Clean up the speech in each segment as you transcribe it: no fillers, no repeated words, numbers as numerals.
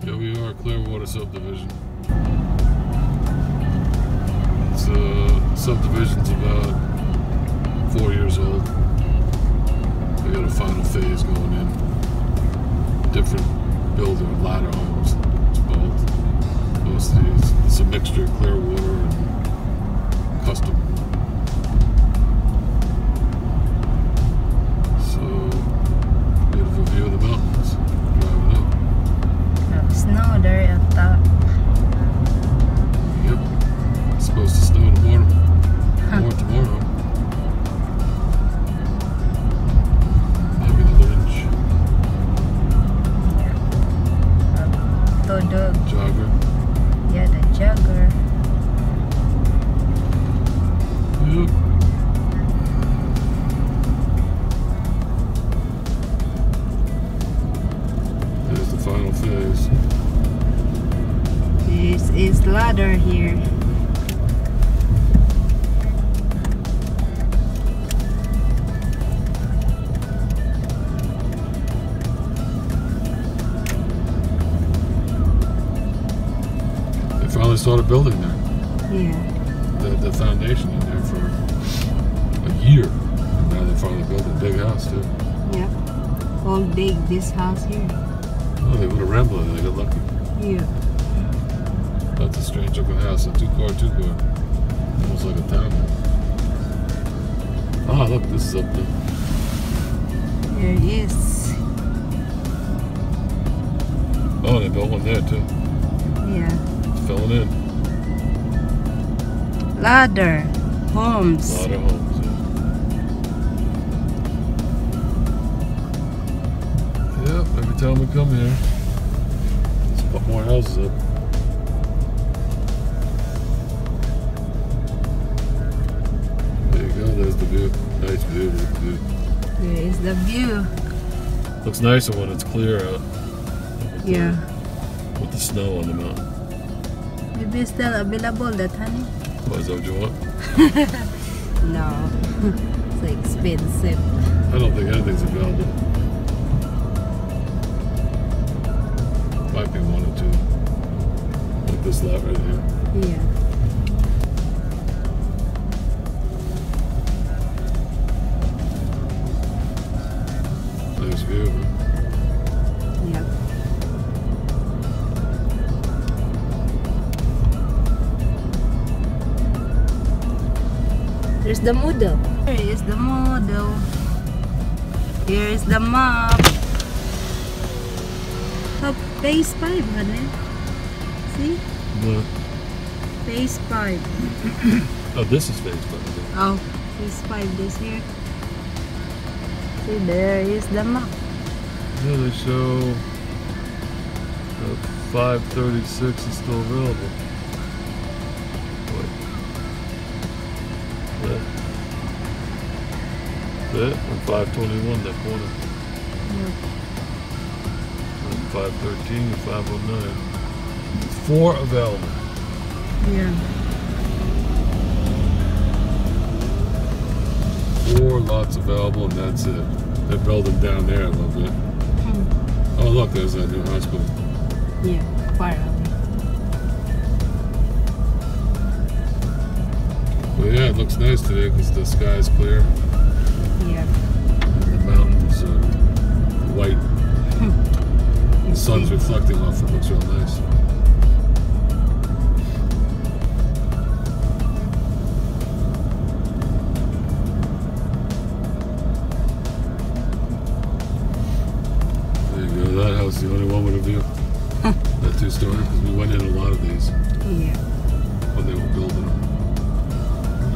Yeah, we are Clearwater subdivision. It's subdivision's about 4 years old. We got a final phase going in. Different builder, ladder homes. It's both. Most of these, it's a mixture of Clearwater and custom. So, beautiful view of the mountains. Driving up. Snow there at top. Yep. It's supposed to snow tomorrow. More tomorrow. Maybe another inch. The Jogger. yeah, the jogger. Yep. There's the final phase. This is ladder here. They finally started building there. Yeah. The foundation in there for a year. And now they finally built a big house too. Yep. All big this house here. Oh, they would have rambled it. They got lucky. Yeah. That's a strange looking house. A two-car. Almost like a town. Ah, look, this is up there. There it is. Oh, they built one there too. Yeah. It's filling in. Ladder. Homes. A lot of homes. Yeah. Yep, every time we come here, let's put more houses up. There you go, there's the view. Nice view, look at the view. There is the view. Looks nicer when it's clear out. Yeah. With the snow on the mountain. Maybe it's still available that honey. Why is that what you want? No. It's expensive. I don't think anything's available. Might be one or two. Like this lot right here. Yeah. Nice view, huh? Yep. There's the model. Here is the model. Here is the map. Oh, phase 5, honey. See? What? Phase 5. Oh, this is phase 5. Oh, phase 5 this here. See, there is the map. Yeah, they show 536 is still available. Wait. That and 521 that corner. Yep. And 513 and 509. 4 available. Yeah. 4 lots available, and that's it. They're building down there a little bit. Oh, look, there's that new hospital. Yeah, far away. But yeah, it looks nice today because the sky's clear. Yeah. And the mountains are white. The sun's reflecting off it. Looks real nice. There you go. That house is the only one with a view. That 2-story, because we went in a lot of these Yeah. when they were building them.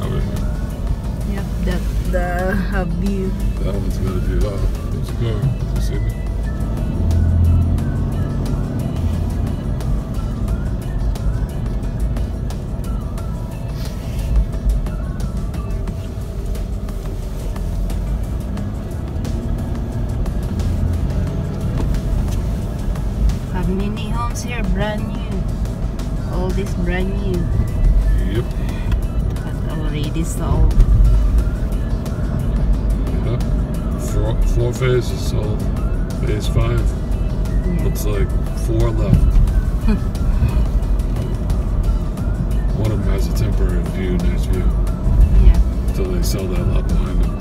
Over here. Yep, the view. That one's got a view. Oh, there's a car. You see me? Have many homes here, brand new. All this brand new. Yep. But already sold. Yep. 4 phases sold. Phase 5. Yeah. Looks like 4 left. One of them has a temporary view, nice view, Yeah. until they sell that lot behind them.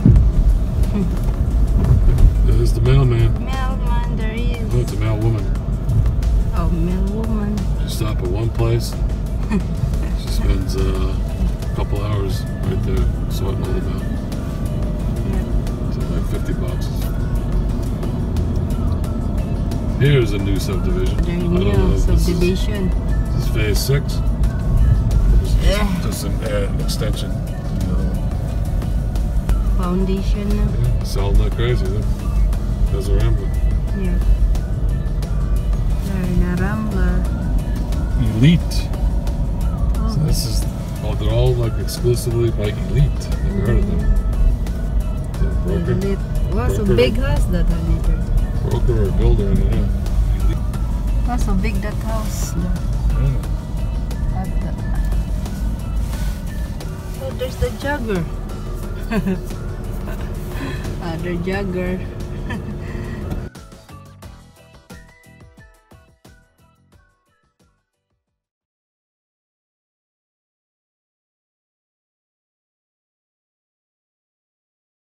There's the mailman. Mailman, there he Oh, it's is. a mail woman. Oh, mailwoman. She stopped at one place. She spends a couple hours right there sorting all the mail. Yeah. So like 50 boxes. Here's a new subdivision. Their I don't know new if subdivision. This is phase 6. Yeah. Just an extension. You know, Foundation. yeah, selling like crazy. There's a Rambler. Yeah. They're in a Rambler. Elite. Oh. So this is, they're all like exclusively by Elite. Never heard of them. The broker, Elite. What's a Broker. big house that I need? broker or builder, I don't know. Elite. What's so big that house? Yeah. At the... Oh, there's the jogger. Other jogger.